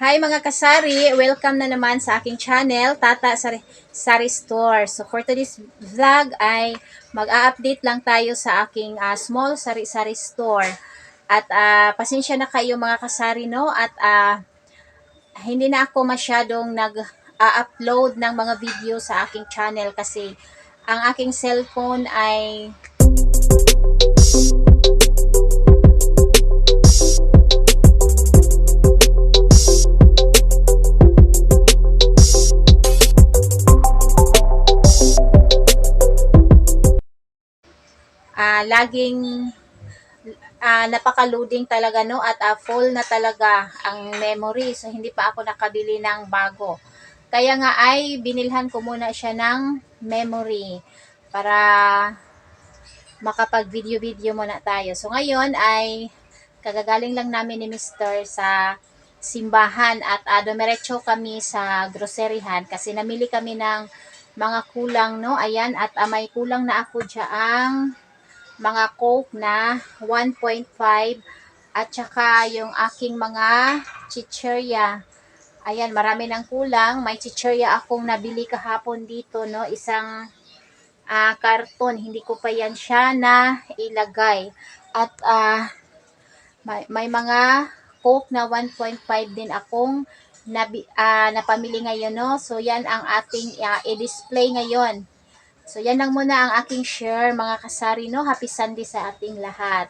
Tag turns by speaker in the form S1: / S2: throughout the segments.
S1: Hi mga kasari! Welcome na naman sa aking channel, Tata Sari Store. So for today's vlog ay mag-a-update lang tayo sa aking small sari-sari store. At pasensya na kayo mga kasari, no? At hindi na ako masyadong nag-upload ng mga video sa aking channel kasi ang aking cellphone ay laging napaka-loading talaga, no, at full na talaga ang memory, so hindi pa ako nakabili ng bago. Kaya nga ay binilhan ko muna siya ng memory para makapag video muna tayo. So ngayon ay kagagaling lang namin ni Mr. sa simbahan at dumiretso kami sa groceryhan kasi namili kami ng mga kulang, no, ayan, at may kulang na ako diyaang mga Coke na 1.5 at saka yung aking mga chichirya. Ayan, marami ng kulang. May chichirya akong nabili kahapon dito, no? Isang karton. Hindi ko pa yan siya na ilagay. At may mga Coke na 1.5 din akong napamili ngayon, no? So, yan ang ating i-display ngayon. So, yan lang muna ang aking share, mga kasari, no? Happy Sunday sa ating lahat.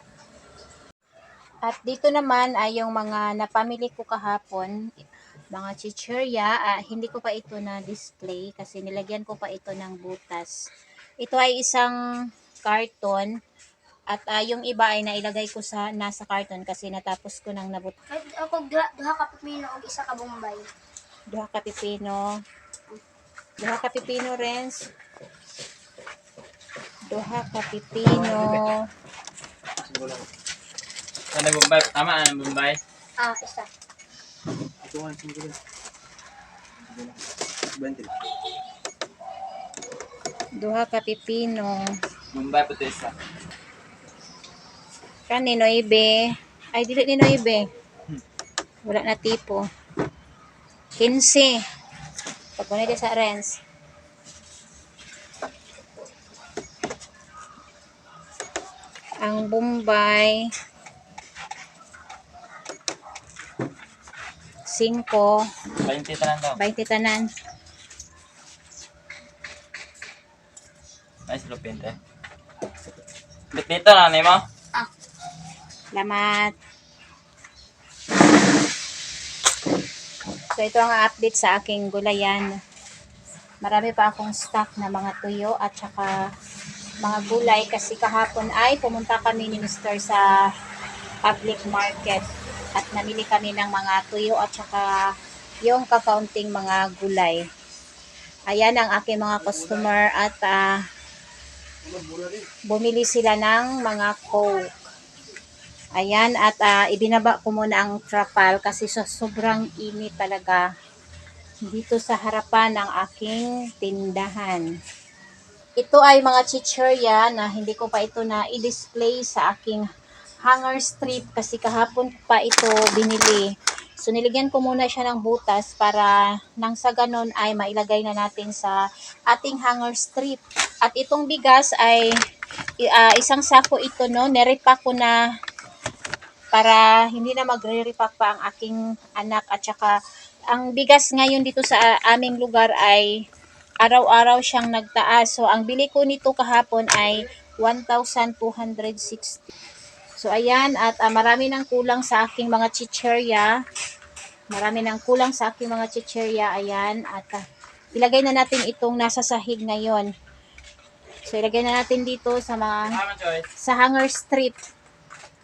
S1: At dito naman ay yung mga napamili ko kahapon, mga chichirya. Hindi ko pa ito na display kasi nilagyan ko pa ito ng butas. Ito ay isang karton at yung iba ay nailagay ko sa nasa karton kasi natapos ko nang nabut.
S2: Ako duha ka pipino og isa ka bombay.
S1: Duha ka pipino. Duha ka pipino, Renz. Duha ka pipino.
S3: Ano Bombay? Tama ang Bombay?
S2: Isa.
S3: Ito ang single. 20.
S1: Duha ka pipino.
S3: Bombay po ito isa.
S1: Kanino ibe? Ay, dili ni Noibe. Wala na tipo. 15. Pagkunay di sa Renz. Ang Bombay 5,
S3: 20 tanan daw.
S1: 20 tanan.
S3: Nice lupin tayo. Bit dito na mo?
S1: Salamat. So ito ang update sa aking gulayan. Marami pa akong stock na mga tuyo at saka mga gulay kasi kahapon ay pumunta kami ni Mr. sa public market at namili kami ng mga tuyo at saka yung kakaunting mga gulay. Ayan ang aking mga customer at bumili sila ng mga Coke. Ayan, at ibinaba ko muna ang trapal kasi sobrang init talaga dito sa harapan ng aking tindahan. Ito ay mga chichirya na hindi ko pa ito na i-display sa aking hanger strip kasi kahapon pa ito binili. So niligyan ko muna siya ng butas para nang sa ganon ay mailagay na natin sa ating hanger strip. At itong bigas ay isang sako ito, no, nerepack ko na para hindi na magre-repack pa ang aking anak. At saka ang bigas ngayon dito sa aming lugar ay araw-araw siyang nagtaas. So ang bili ko nito kahapon ay 1,260. So ayan, at marami nang kulang sa aking mga chichirya. Marami nang kulang sa aking mga chichirya. Ayan, at ilagay na natin itong nasa sahig ngayon. So ilagay na natin dito sa sa hanger strip.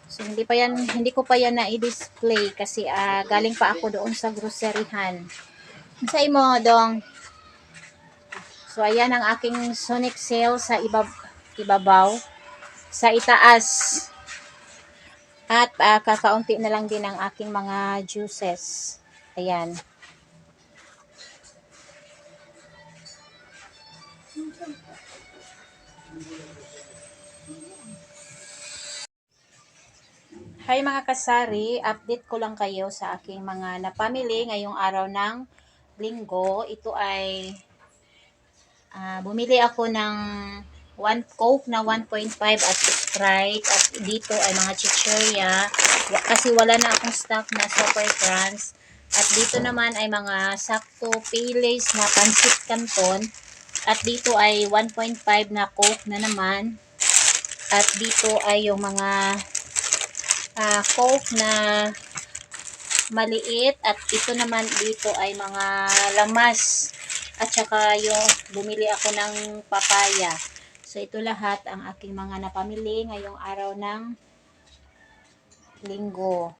S1: So hindi ko pa yan na i-display kasi galing pa ako doon sa groceryhan. Sa imo dong. So ayan ang aking Sonic sale sa ibabaw, sa itaas. At kakaunti na lang din ang aking mga juices. Ayan. Hi mga kasari, update ko lang kayo sa aking mga napamili ngayong araw ng linggo. Ito ay bumili ako ng 1 Coke na 1.5 at Sprite at dito ay mga chichirya kasi wala na akong stock na Super Crunch. At dito naman ay mga sakto Paylays na Pansit Canton at dito ay 1.5 na Coke na naman. At dito ay yung mga Coke na maliit at ito naman dito ay mga lamas at saka yung bumili ako ng papaya. So ito lahat ang aking mga napamili ngayong araw ng linggo.